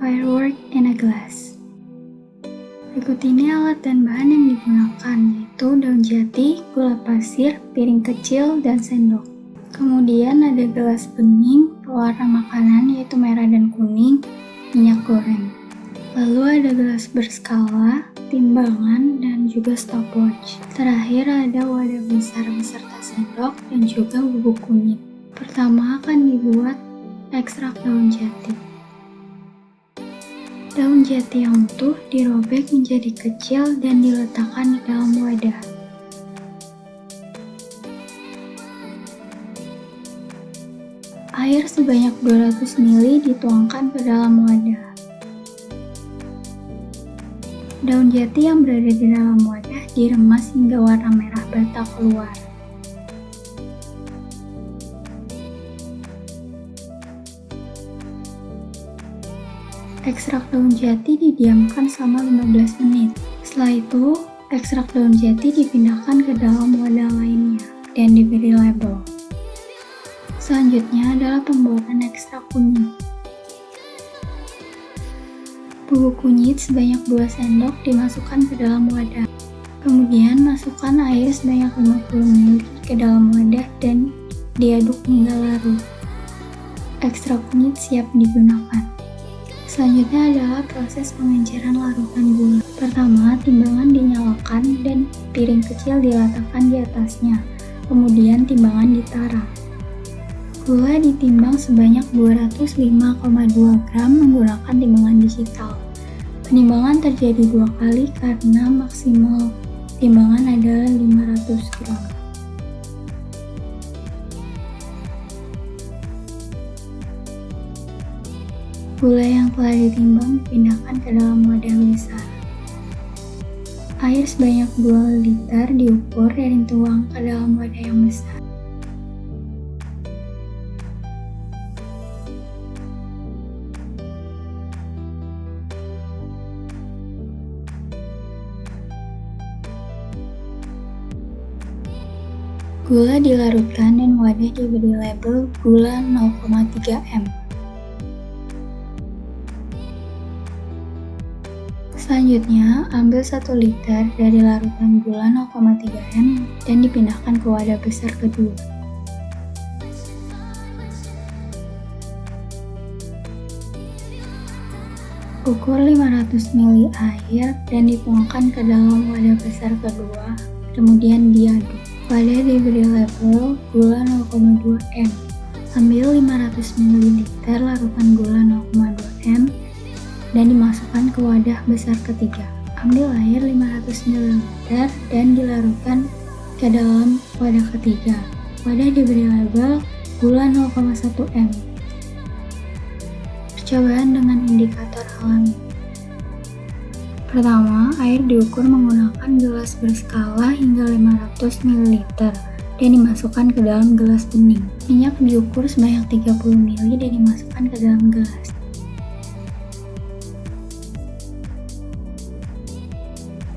Firework in a glass. Berikut ini alat dan bahan yang digunakan, yaitu daun jati, gula pasir, piring kecil, dan sendok. Kemudian ada gelas bening, pewarna makanan yaitu merah dan kuning, minyak goreng. Lalu ada gelas berskala, timbangan, dan juga stopwatch. Terakhir ada wadah besar beserta sendok dan juga bubuk kunyit. Pertama akan dibuat ekstrak daun jati. Daun jati yang utuh dirobek menjadi kecil dan diletakkan di dalam wadah. Air sebanyak 200 ml dituangkan ke dalam wadah. Daun jati yang berada di dalam wadah diremas hingga warna merah bata keluar. Ekstrak daun jati didiamkan selama 15 menit. Setelah itu, ekstrak daun jati dipindahkan ke dalam wadah lainnya dan diberi label. Selanjutnya adalah pembuatan ekstrak kunyit. Bubuk kunyit sebanyak 2 sendok dimasukkan ke dalam wadah. Kemudian masukkan air sebanyak 50 ml ke dalam wadah dan diaduk hingga larut. Ekstrak kunyit siap digunakan. Selanjutnya adalah proses pengenceran larutan gula. Pertama, timbangan dinyalakan dan piring kecil diletakkan di atasnya. Kemudian timbangan ditaruh. Gula ditimbang sebanyak 205,2 gram menggunakan timbangan digital. Penimbangan terjadi 2 kali karena maksimal timbangan adalah 500 gram. Gula yang telah ditimbang dipindahkan ke dalam wadah besar. Air sebanyak 2 liter diukur dan dituang ke dalam wadah yang besar. Gula dilarutkan dan wadah diberi label gula 0,3 m. Selanjutnya, ambil 1 liter dari larutan gula 0,3 m dan dipindahkan ke wadah besar kedua. Ukur 500 ml air dan dituangkan ke dalam wadah besar kedua, kemudian diaduk. Wadah diberi label gula 0,2 m. Ambil 500 ml larutan gula 0,2 m dan dimasukkan ke wadah besar ketiga. Ambil air 500 ml dan dilarutkan ke dalam wadah ketiga. Wadah diberi label gula 0,1 m. Percobaan dengan indikator alami. Pertama, air diukur menggunakan gelas berskala hingga 500 ml dan dimasukkan ke dalam gelas bening. Minyak diukur sebanyak 30 ml dan dimasukkan ke dalam gelas.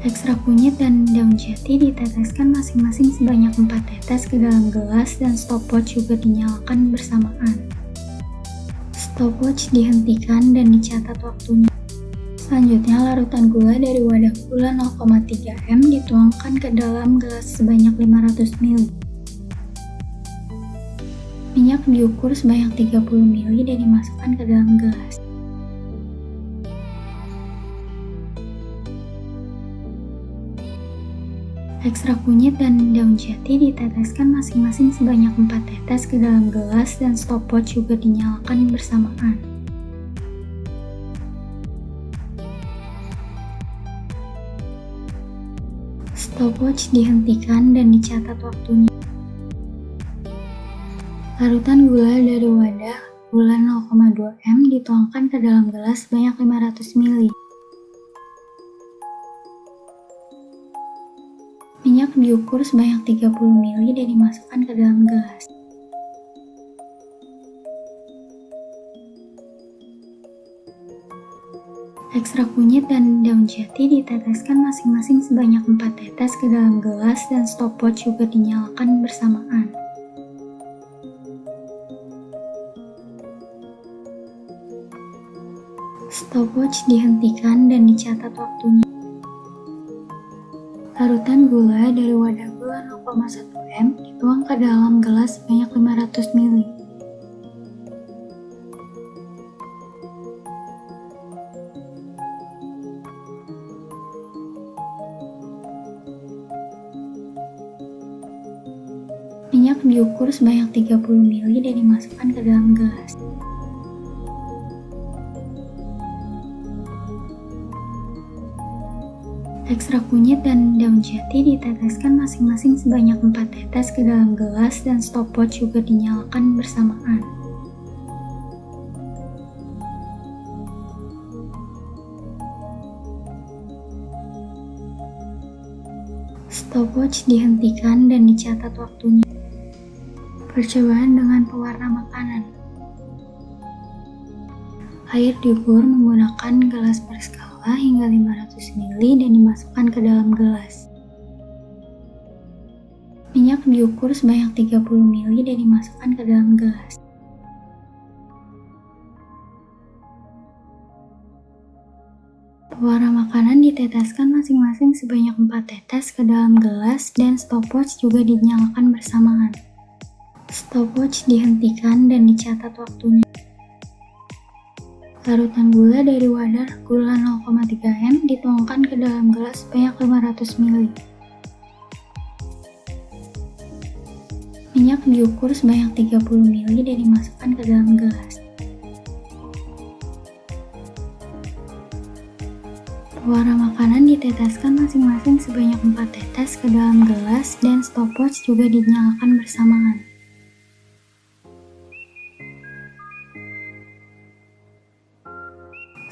Ekstrak kunyit dan daun jati diteteskan masing-masing sebanyak 4 tetes ke dalam gelas dan stopwatch juga dinyalakan bersamaan. Stopwatch dihentikan dan dicatat waktunya. Selanjutnya, larutan gula dari wadah gula 0,3 m dituangkan ke dalam gelas sebanyak 500 ml. Minyak diukur sebanyak 30 ml dan dimasukkan ke dalam gelas. Ekstrak kunyit dan daun jati diteteskan masing-masing sebanyak 4 tetes ke dalam gelas dan stopwatch juga dinyalakan bersamaan. Stopwatch dihentikan dan dicatat waktunya. Larutan gula dari wadah gula 0,2 m dituangkan ke dalam gelas sebanyak 500 ml. Minyak diukur sebanyak 30 ml dan dimasukkan ke dalam gelas. Ekstrak kunyit dan daun jati diteteskan masing-masing sebanyak 4 tetes ke dalam gelas dan stopwatch juga dinyalakan bersamaan. Stopwatch dihentikan dan dicatat waktunya. Larutan gula dari wadah gula 0,1 m dituang ke dalam gelas sebanyak 500 ml. Minyak diukur sebanyak 30 ml dan dimasukkan ke dalam gelas. Ekstrak kunyit dan daun jati diteteskan masing-masing sebanyak 4 tetes ke dalam gelas dan stopwatch juga dinyalakan bersamaan. Stopwatch dihentikan dan dicatat waktunya. Percobaan dengan pewarna makanan. Air diukur menggunakan gelas berskala hingga 500 ml dan dimasukkan ke dalam gelas. Minyak diukur sebanyak 30 ml dan dimasukkan ke dalam gelas. Pewarna makanan diteteskan masing-masing sebanyak 4 tetes ke dalam gelas dan stopwatch juga dinyalakan bersamaan. Stopwatch dihentikan dan dicatat waktunya. Larutan gula dari wadah gula 0,3 m dituangkan ke dalam gelas sebanyak 500 ml. Minyak diukur sebanyak 30 ml dan dimasukkan ke dalam gelas. Pewarna makanan diteteskan masing-masing sebanyak 4 tetes ke dalam gelas dan stopwatch juga dinyalakan bersamaan.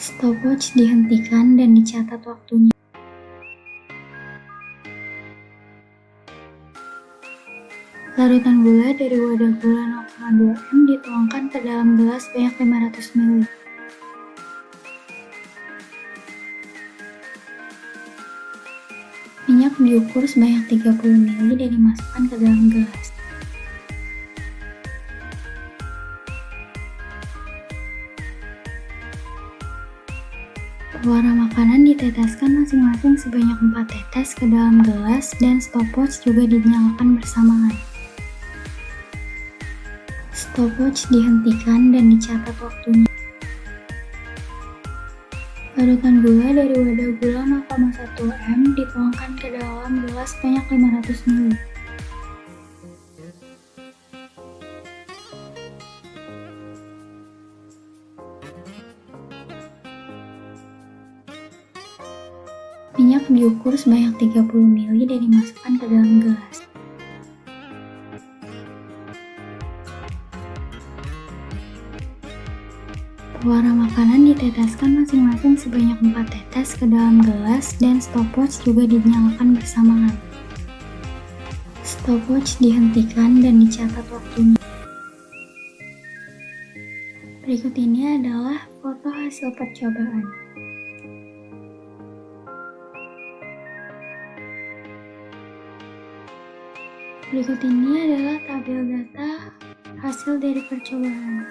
Stopwatch dihentikan dan dicatat waktunya. Larutan gula dari wadah gula 0,2 m dituangkan ke dalam gelas sebanyak 500 ml. Minyak diukur sebanyak 30 ml dan dimasukkan ke dalam gelas. Pewarna makanan diteteskan masing-masing sebanyak 4 tetes ke dalam gelas dan stopwatch juga dinyalakan bersamaan. Stopwatch dihentikan dan dicatat waktunya. Larutan gula dari wadah gula 0,1 m dituangkan ke dalam gelas sebanyak 500 ml. Minyak diukur sebanyak 30 ml dan dimasukkan ke dalam gelas. Pewarna makanan diteteskan masing-masing sebanyak 4 tetes ke dalam gelas dan stopwatch juga dinyalakan bersamaan. Stopwatch dihentikan dan dicatat waktunya. Berikut ini adalah foto hasil percobaan. Berikut ini adalah tabel data hasil dari percobaan.